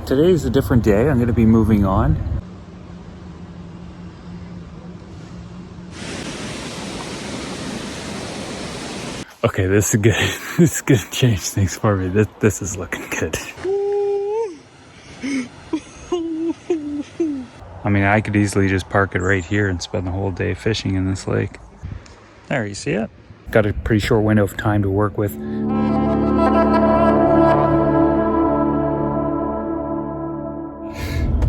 Today's a different day. I'm going to be moving on. Okay, this is good. This is going to change things for me. This is looking good. I mean, I could easily just park it right here and spend the whole day fishing in this lake. There, you see it? Got a pretty short window of time to work with.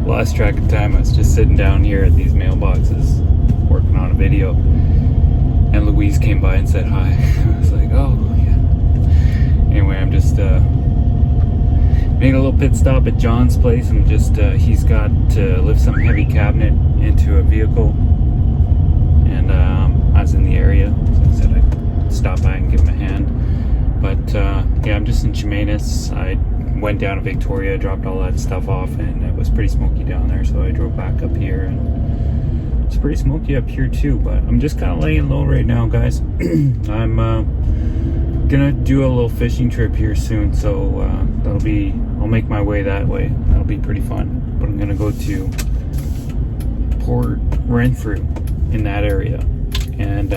Lost track of time. I was just sitting down here at these mailboxes working on a video, and Louise came by and said hi. I was like, oh yeah. Anyway, I'm just making a little pit stop at John's place, and just he's got to lift some heavy cabinet into a vehicle, and I was in the area, so I said I'd stop by and give him a hand. But yeah, I'm just in Chemainus. I went down to Victoria, dropped all that stuff off, and it was pretty smoky down there, so I drove back up here, and it's pretty smoky up here too. But I'm just kind of laying low right now, guys. I'm gonna do a little fishing trip here soon, so I'll make my way that way. That'll be pretty fun. But I'm gonna go to Port Renfrew in that area, and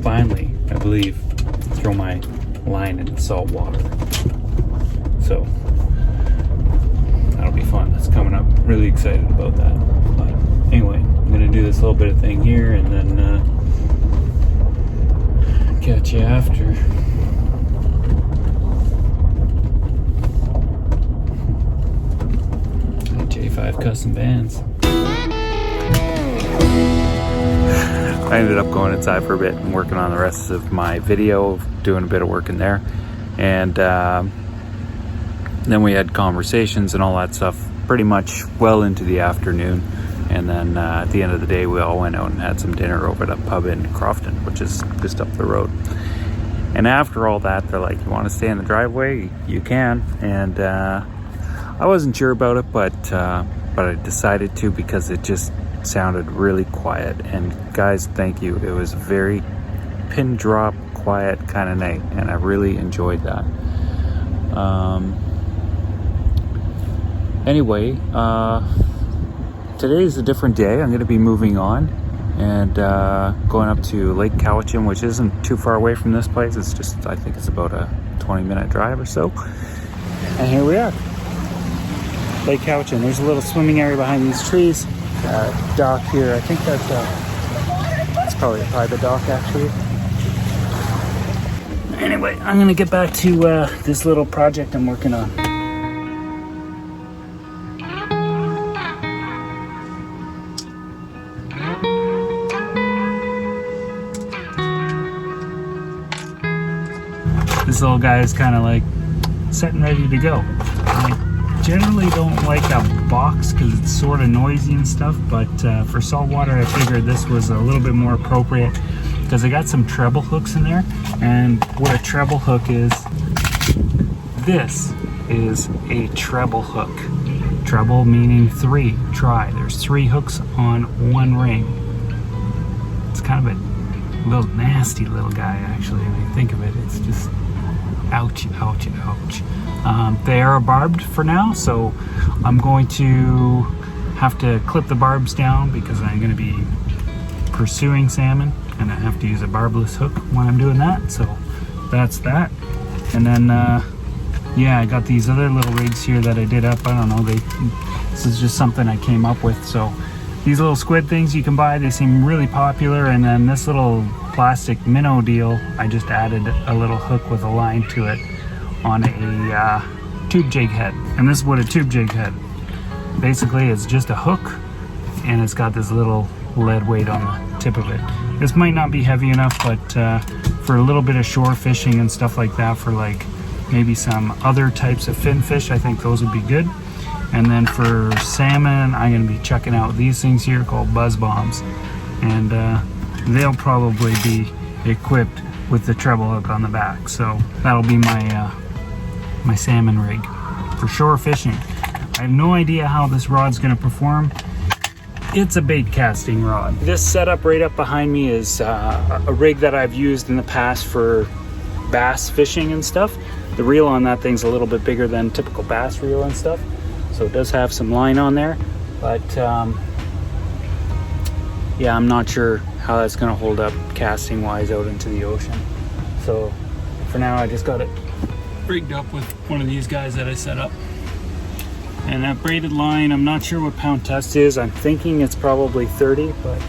finally, I believe, throw my line in salt water. So that'll be fun. That's coming up. Really excited about that. But anyway, I'm gonna do this little bit of thing here, and then catch you after. J5 custom bands. I ended up going inside for a bit and working on the rest of my video, doing a bit of work in there, and then we had conversations and all that stuff pretty much well into the afternoon. And then at the end of the day, we all went out and had some dinner over at a pub in Crofton, which is just up the road. And after all that, they're like, you want to stay in the driveway? You can. And I wasn't sure about it, but I decided to, because it just sounded really quiet. And guys, thank you. It was a very pin drop, quiet kind of night, and I really enjoyed that. Anyway, today's a different day. I'm going to be moving on and going up to Lake Cowichan, which isn't too far away from this place. It's just, I think it's about a 20-minute drive or so. And here we are, Lake Cowichan. There's a little swimming area behind these trees. Dock here. I think that's it's probably a private dock, actually. Anyway, I'm going to get back to this little project I'm working on. This little guy is kind of like set and ready to go. I generally don't like a box because it's sort of noisy and stuff, but for saltwater I figured this was a little bit more appropriate because I got some treble hooks in there. And what a treble hook is, this is a treble hook. Treble meaning three, try. There's 3 hooks on 1 ring. It's kind of a little nasty little guy, actually, when you think of it. It's just ouch, ouch, ouch. They are barbed for now, so I'm going to have to clip the barbs down because I'm going to be pursuing salmon, and I have to use a barbless hook when I'm doing that. So that's that. And then yeah, I got these other little rigs here that I did up. I don't know, this is just something I came up with. So these little squid things you can buy, they seem really popular. And then this little plastic minnow deal, I just added a little hook with a line to it on a tube jig head. And this is what a tube jig head, basically it's just a hook, and it's got this little lead weight on the tip of it. This might not be heavy enough, but for a little bit of shore fishing and stuff like that, for like maybe some other types of fin fish, I think those would be good. And then for salmon, I'm going to be checking out these things here called buzz bombs, and they'll probably be equipped with the treble hook on the back. So that'll be my my salmon rig for shore fishing. I have no idea how this rod's going to perform. It's a bait casting rod. This setup right up behind me is a rig that I've used in the past for bass fishing and stuff. The reel on that thing's a little bit bigger than typical bass reel and stuff. So it does have some line on there, but yeah, I'm not sure how that's gonna hold up casting wise out into the ocean. So for now, I just got it rigged up with one of these guys that I set up. And that braided line, I'm not sure what pound test is. I'm thinking it's probably 30, but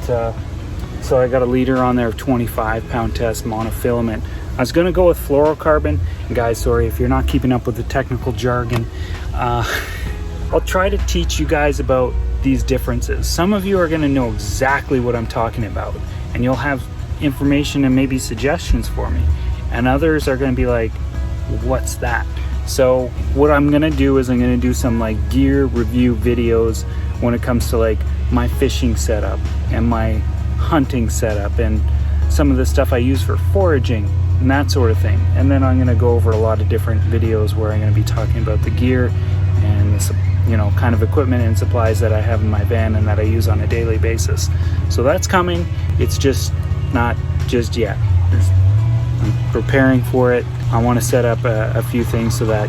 so I got a leader on there of 25 pound test monofilament. I was gonna go with fluorocarbon. And guys, sorry if you're not keeping up with the technical jargon. I'll try to teach you guys about these differences. Some of you are gonna know exactly what I'm talking about, and you'll have information and maybe suggestions for me. And others are gonna be like, what's that? So what I'm gonna do is I'm gonna do some like gear review videos when it comes to like my fishing setup and my hunting setup and some of the stuff I use for foraging and that sort of thing. And then I'm gonna go over a lot of different videos where I'm gonna be talking about the gear and the, you know, kind of equipment and supplies that I have in my van and that I use on a daily basis. So that's coming. It's just not just yet. I'm preparing for it. I want to set up a few things so that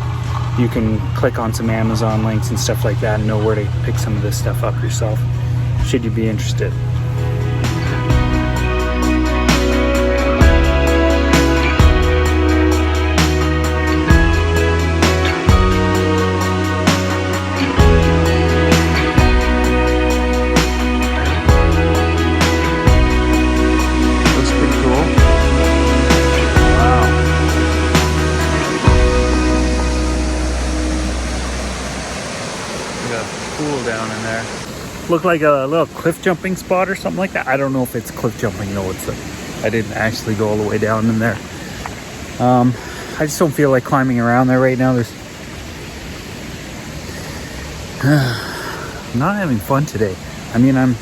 you can click on some Amazon links and stuff like that and know where to pick some of this stuff up yourself, should you be interested. Down in there, look like a little cliff jumping spot or something like that. I don't know if it's cliff jumping. No, it's I didn't actually go all the way down in there. I just don't feel like climbing around there right now. There's I'm not having fun today. I mean, I'm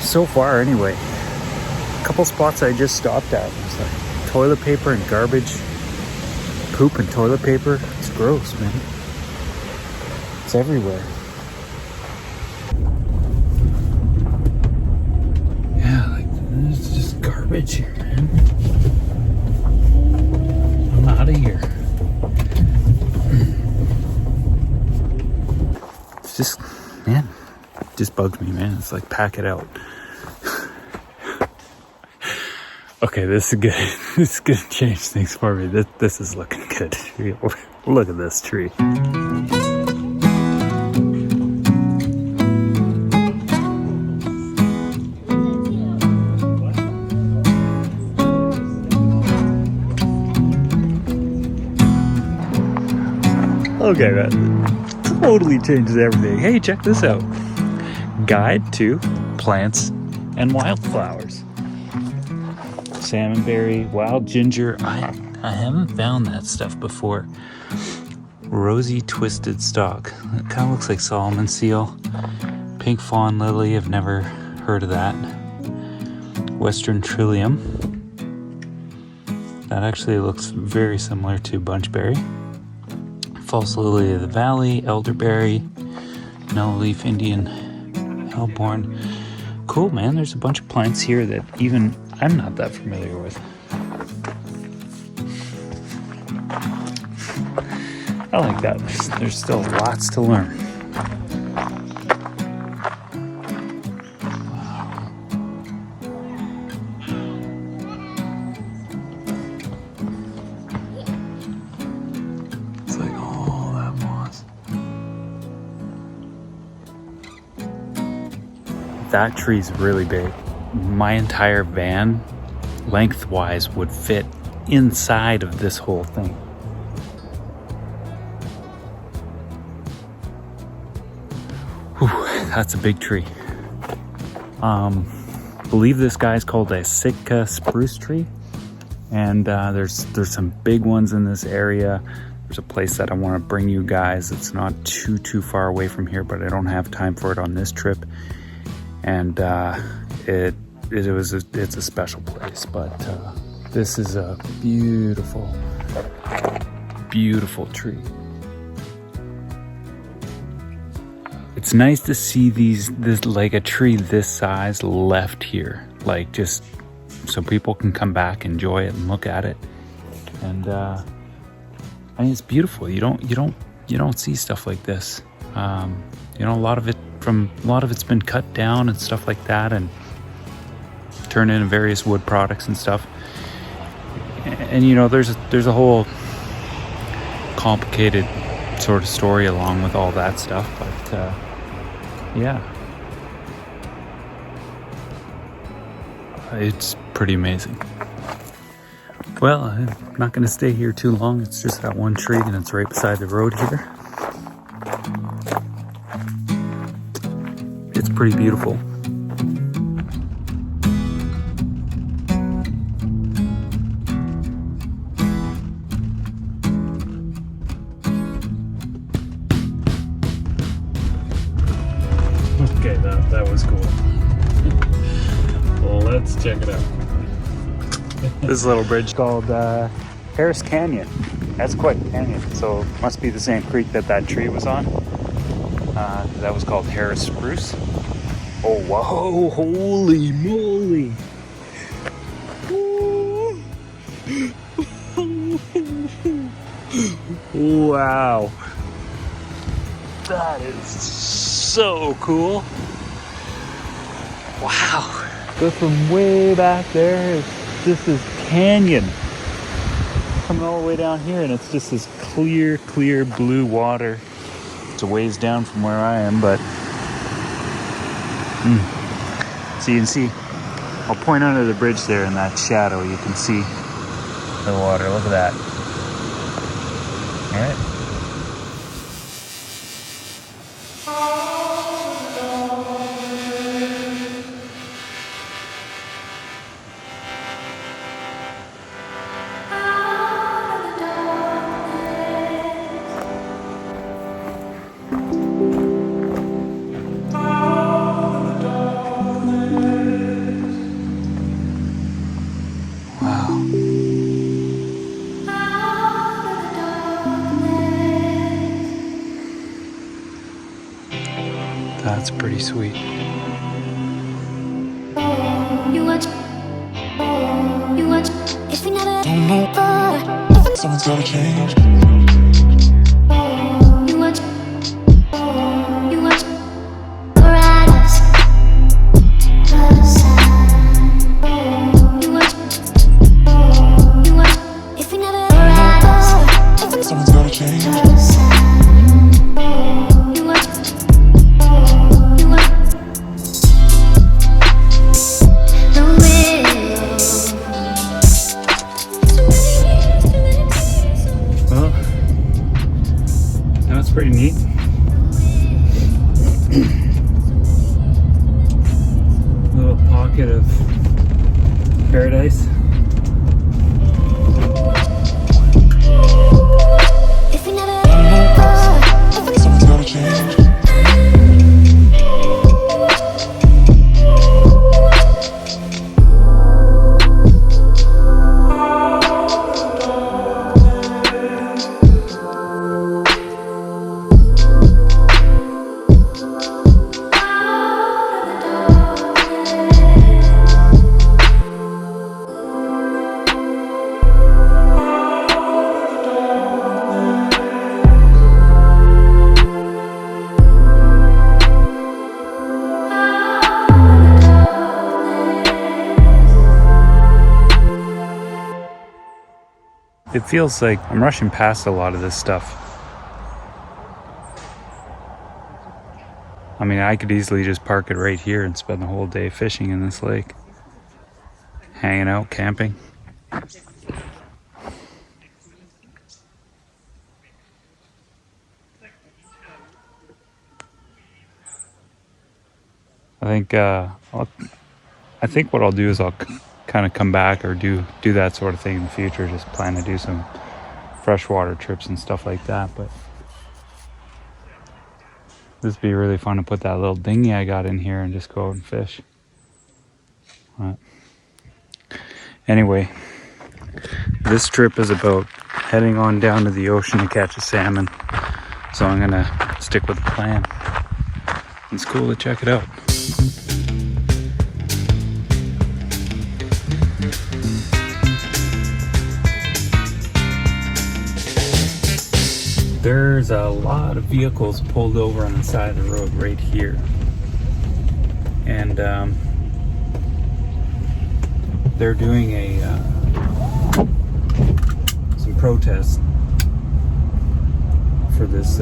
so far anyway. A couple spots I just stopped at. It's like toilet paper and garbage, poop and toilet paper. It's gross, man. It's everywhere. It's just garbage here, man. I'm out of here. It's just, man, it just bugs me, man. It's like, pack it out. Okay, this is good. This is gonna change things for me. This is looking good. Look at this tree. Okay, that totally changes everything. Hey, check this out. Guide to plants and wildflowers. Salmonberry, wild ginger. I haven't found that stuff before. Rosy twisted stalk. It kind of looks like Solomon seal. Pink fawn lily. I've never heard of that. Western trillium. That actually looks very similar to bunchberry. False lily of the valley, elderberry, mellow-leaf Indian hellebore. Cool, man. There's a bunch of plants here that even I'm not that familiar with. I like that. There's still lots to learn. That tree's really big. My entire van, lengthwise, would fit inside of this whole thing. Whew, that's a big tree. Believe this guy's called a Sitka spruce tree, and there's some big ones in this area. There's a place that I want to bring you guys. It's not too far away from here, but I don't have time for it on this trip. And it's a special place, but this is a beautiful tree. It's nice to see this like a tree this size left here, like just so people can come back, enjoy it, and look at it. And I mean, it's beautiful. You don't see stuff like this You know, a lot of it's been cut down and stuff like that, and turned into various wood products and stuff. And you know, there's a whole complicated sort of story along with all that stuff, but yeah, it's pretty amazing. Well, I'm not going to stay here too long. It's just that one tree, and it's right beside the road here. It's pretty beautiful. Okay, that was cool. Well, let's check it out. This little bridge called Harris Canyon. That's quite a canyon, so it must be the same creek that tree was on. That was called Harris Spruce. Oh, whoa, holy moly. Wow. That is so cool. Wow. Go from way back there. It's just this canyon coming all the way down here, and it's just this clear blue water. It's a ways down from where I am, but so you can see, I'll point under the bridge there in that shadow. You can see the water. Look at that. All right. That's pretty sweet. If we never don't know, someone's gotta change. Someone's gotta change. Pretty neat. Little pocket of paradise. If we never someone's gotta change. It feels like I'm rushing past a lot of this stuff. I mean, I could easily just park it right here and spend the whole day fishing in this lake. Hanging out, camping. I think what I'll do is I'll kind of come back or do that sort of thing in the future. Just plan to do some freshwater trips and stuff like that. But this would be really fun to put that little dinghy I got in here and just go out and fish. But anyway, this trip is about heading on down to the ocean to catch a salmon. So I'm gonna stick with the plan. It's cool to check it out. There's a lot of vehicles pulled over on the side of the road right here. And they're doing some protests for this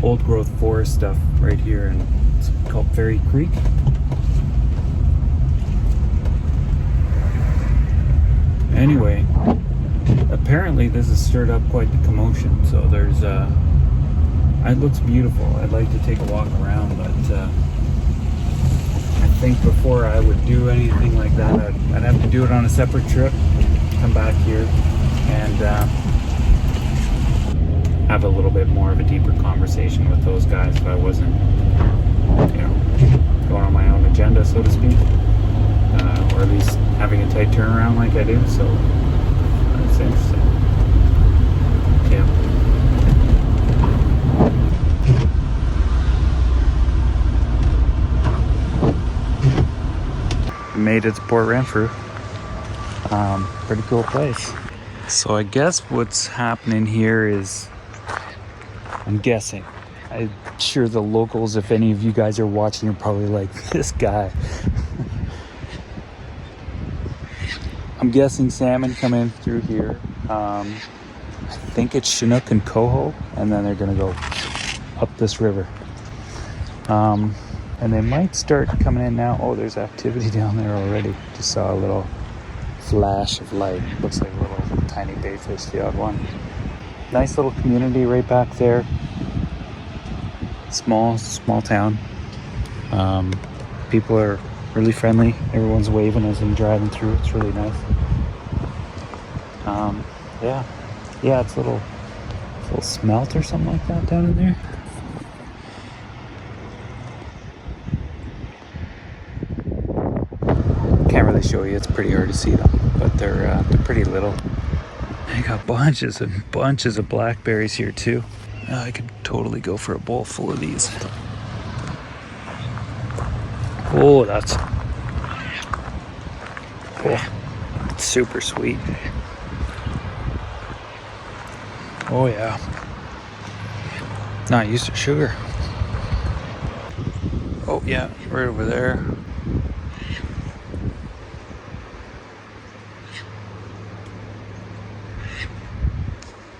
old growth forest stuff right here, and it's called Ferry Creek. Anyway, apparently this has stirred up quite the commotion, so there's it looks beautiful. I'd like to take a walk around, but I think before I would do anything like that, I'd have to do it on a separate trip, come back here and have a little bit more of a deeper conversation with those guys if I wasn't, going on my own agenda, so to speak, or at least having a tight turnaround like I do. So that's interesting. Yeah. Made it to Port Renfrew. Pretty cool place. So I guess what's happening here is, I'm guessing, I'm sure the locals, if any of you guys are watching, are probably like, this guy. I'm guessing salmon come in through here. I think it's Chinook and Coho, and then they're gonna go up this river. And they might start coming in now. Oh, there's activity down there already. Just saw a little flash of light. Looks like a little tiny bayfish, the odd one. Nice little community right back there. Small town. People are really friendly. Everyone's waving as I'm driving through. It's really nice. Yeah, it's a little smelt or something like that down in there. Can't really show you. It's pretty hard to see them, but they're pretty little. I got bunches and bunches of blackberries here too. I could totally go for a bowl full of these. Oh, that's super sweet. Oh yeah. Not used to sugar. Oh yeah, right over there.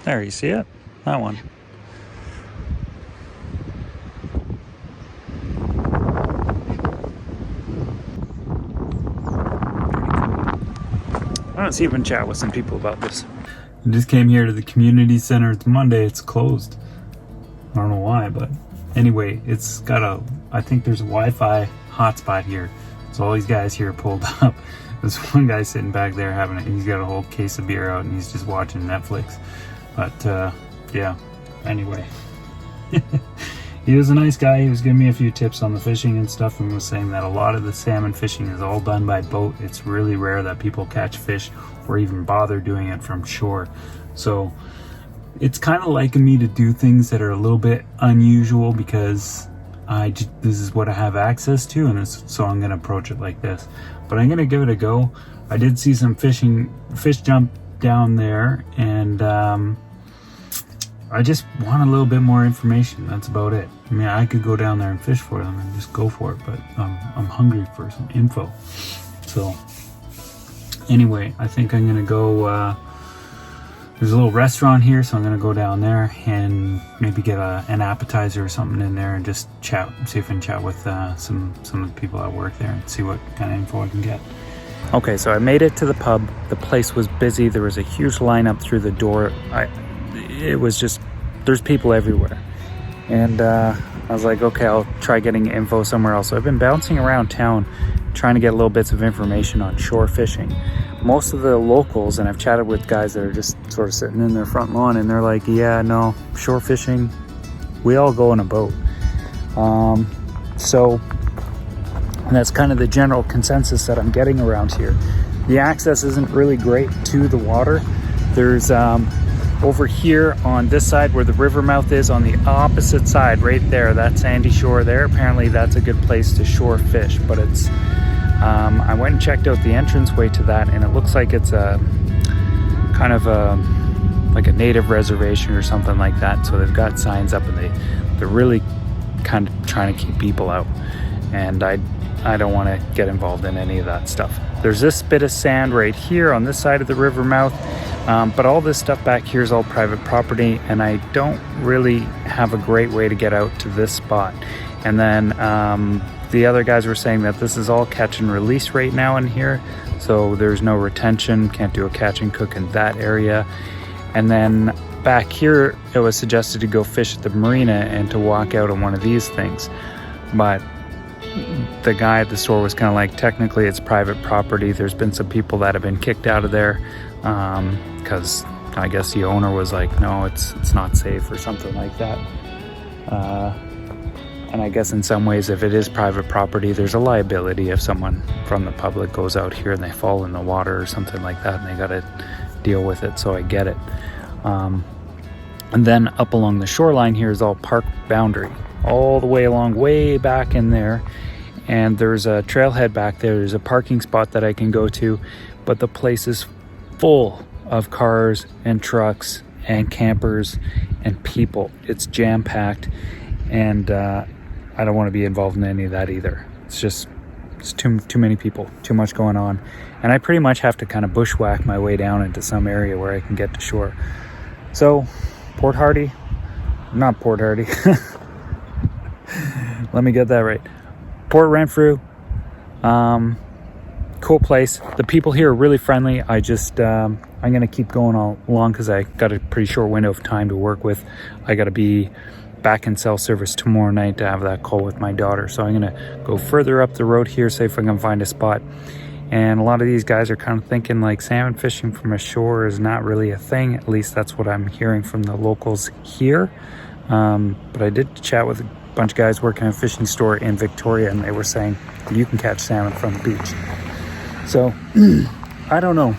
There, you see it? That one. Let's even chat with some people about this. I just came here to the community center. It's Monday. It's closed. I don't know why, but anyway, it's got I think there's a Wi-Fi hotspot here. So all these guys here pulled up. There's one guy sitting back there having it. He's got a whole case of beer out and he's just watching Netflix. But yeah, anyway. He was a nice guy. He was giving me a few tips on the fishing and stuff, and was saying that a lot of the salmon fishing is all done by boat. It's really rare that people catch fish or even bother doing it from shore. So it's kind of liking me to do things that are a little bit unusual because this is what I have access to, and so I'm going to approach it like this. But I'm going to give it a go. I did see some fish jump down there, and I just want a little bit more information. That's about it. I mean, I could go down there and fish for them and just go for it, but I'm hungry for some info. So anyway, I think I'm gonna go, there's a little restaurant here, so I'm gonna go down there and maybe get an appetizer or something in there and just chat, see if I can chat with some of the people that work there and see what kind of info I can get. Okay, so I made it to the pub. The place was busy. There was a huge lineup through the door. It was just, there's people everywhere. And I was like, okay, I'll try getting info somewhere else. So I've been bouncing around town trying to get little bits of information on shore fishing. Most of the locals, and I've chatted with guys that are just sort of sitting in their front lawn, and they're like, yeah, no, shore fishing, we all go in a boat. So that's kind of the general consensus that I'm getting around here. The access isn't really great to the water. There's over here on this side where the river mouth is, on the opposite side right there, that sandy shore there, apparently that's a good place to shore fish. But it's I went and checked out the entranceway to that, and it looks like it's a kind of a like a native reservation or something like that. So they've got signs up, and they're really kind of trying to keep people out. And I don't want to get involved in any of that stuff. There's this bit of sand right here on this side of the river mouth, but all this stuff back here is all private property, and I don't really have a great way to get out to this spot. And then the other guys were saying that this is all catch and release right now in here, so there's no retention, can't do a catch and cook in that area. And then back here it was suggested to go fish at the marina and to walk out on one of these things, but the guy at the store was kind of like, technically it's private property. There's been some people that have been kicked out of there because I guess the owner was like, no, it's not safe or something like that. And I guess in some ways, if it is private property, there's a liability if someone from the public goes out here and they fall in the water or something like that, and they got to deal with it. So I get it. And then up along the shoreline here is all park boundary, all the way along, way back in there. And there's a trailhead back there. There's a parking spot that I can go to, but the place is full of cars and trucks and campers and people. It's jam-packed, and I don't want to be involved in any of that either. It's too many people, too much going on, and I pretty much have to kind of bushwhack my way down into some area where I can get to shore. So Port Hardy, not Port Hardy. Let me get that right. Port Renfrew, cool place. The people here are really friendly. I just I'm gonna keep going all along because I got a pretty short window of time to work with. I gotta be back in cell service tomorrow night to have that call with my daughter, so I'm gonna go further up the road here, see if I can find a spot. And a lot of these guys are kind of thinking like salmon fishing from ashore is not really a thing. At least that's what I'm hearing from the locals here. But I did chat with a bunch of guys working at a fishing store in Victoria, and they were saying you can catch salmon from the beach. So I don't know.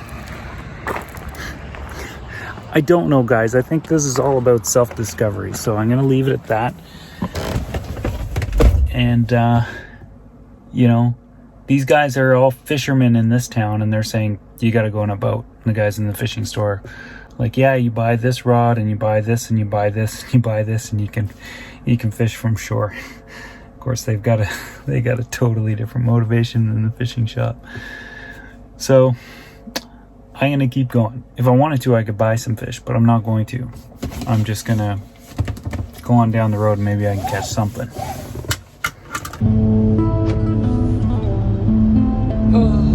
I don't know, guys. I think this is all about self-discovery, so I'm gonna leave it at that. And you know, these guys are all fishermen in this town, and they're saying you got to go on a boat. And the guys in the fishing store, like, yeah, you buy this rod and you buy this and you buy this and you buy this, and you can fish from shore. Of course, they got a totally different motivation than the fishing shop. So I'm gonna keep going. If I wanted to, I could buy some fish, but I'm not going to. I'm just gonna go on down the road and maybe I can catch something. Oh.